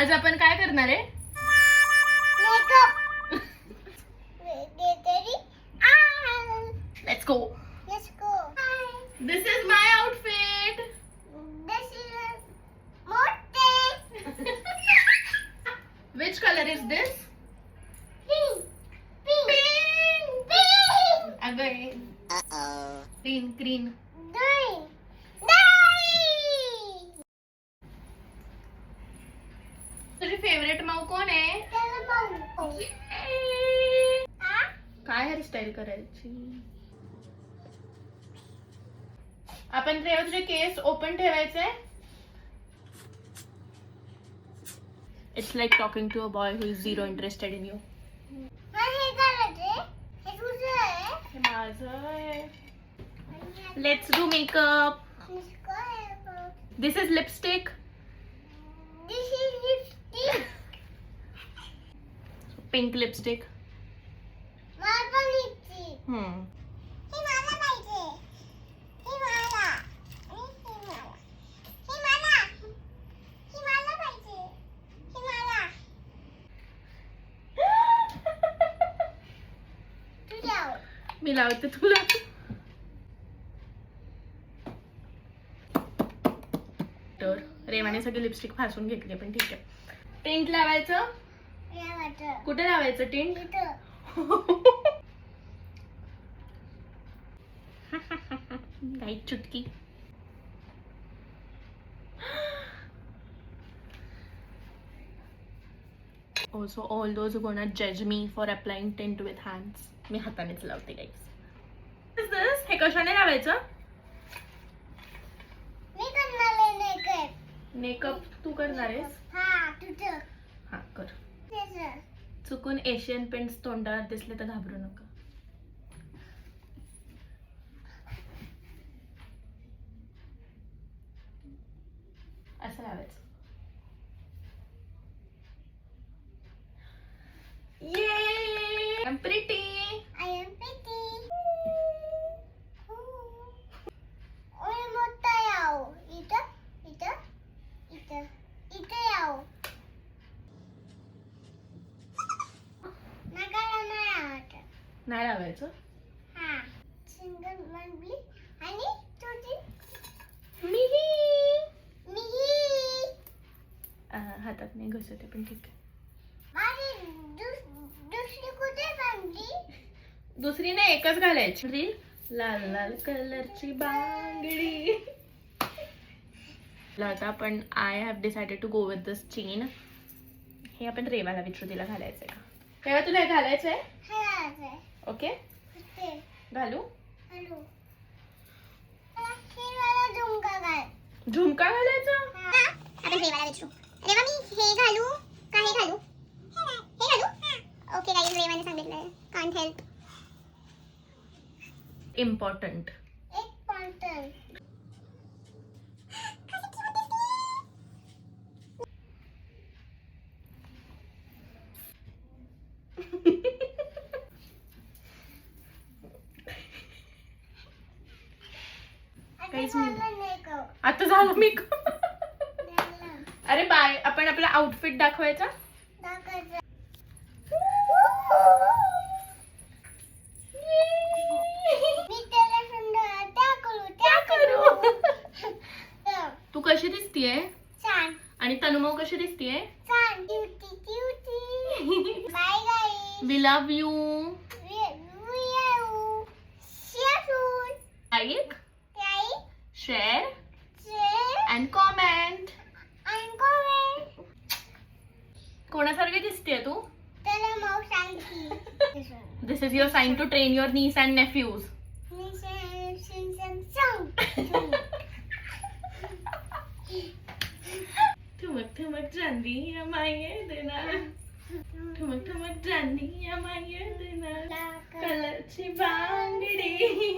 आज आपण काय करणार आहे? Let's go. Let's go. This is my outfit. This is motte. Which color is this? Pink. Pink. Pink. Pink. Again. Green, green. Green. Green. तुझी favourite माऊ कोण आहे? काय हेअरस्टाईल करायची? आपण तेव्हा तुझे केस ओपन ठेवायचे. It's like talking to a boy who is zero interested in you. हे माझं आहे. Let's do makeup. This is lipstick. This is lipstick. Pink lipstick. मला पण lipstick. हम्म. हे मला पाहिजे. हे मला. हे मला. हे मला. हे मला पाहिजे. हे मला. तू लाव. मी लावते तुला. तर रेवाने सगळी लिपस्टिक फासून घेतली पण ठीक आहे. टिंट लावायचं. या वाटतं. कुठे लावायचं टिंट? इथं. गाईड चुटकी. Also all those who gonna judge me for applying tint with hands. मी हातानेच लावते गाईस. Is this? हे कशाने लावायचं? मी करणार आहे makeup. मेकअप तू करणार आहेस? हा, तुझं. हा कर. त्याचं. चुकून एशियन पेंट्स तोंडावर दिसले तर घाबरू नका. असं लावायचं. Yay! I'm pretty. I am pretty. ओय मोठा याव. इथं, इथं, इथं, इथं याव. नकाला नाही आवडत. नाही लावायचं. हा. सिंगल मनबी आणि तुझी मिही. मिही. हातात नाही घसत आहे पण ठीक आहे. माझी दुसरी कुठे बांधली? दुसरी नाही एकच घालायची. लाल लाल कलरची बांगडी. आता आपण I have decided to go with this chain. हे आपण रेवाला विचारू तिला घालायचंय का. रेवा तुला हे घालायचंय? हा. ओके कुठे? घालू. हॅलो. हे मला झुमका घाल. झुमका घालायचा. आपण रेवाला विचारू. रेवा मी हे घालू का हे घालू? हे घालू? ओके गाईज, रेवाने सांगितलंय. Can't help. इम्पॉर्टंट. एक पॉइंटर. आता झालं मी. अरे बाय, आपण आपला आउटफिट दाखवायचा. तू कशी दिसतीये? छान. आणि तनुमाऊ कशी दिसतीये? छान. Cutie cutie. Bye guys. We love you. Like, share and comment. कोणासारखी दिसतेय तू? This is your sign to train your nieces and nephews. ठुमक ठुमक चांदी माये देना. ठुमक ठुमक चांदी माये देना. कलरची बांगडी.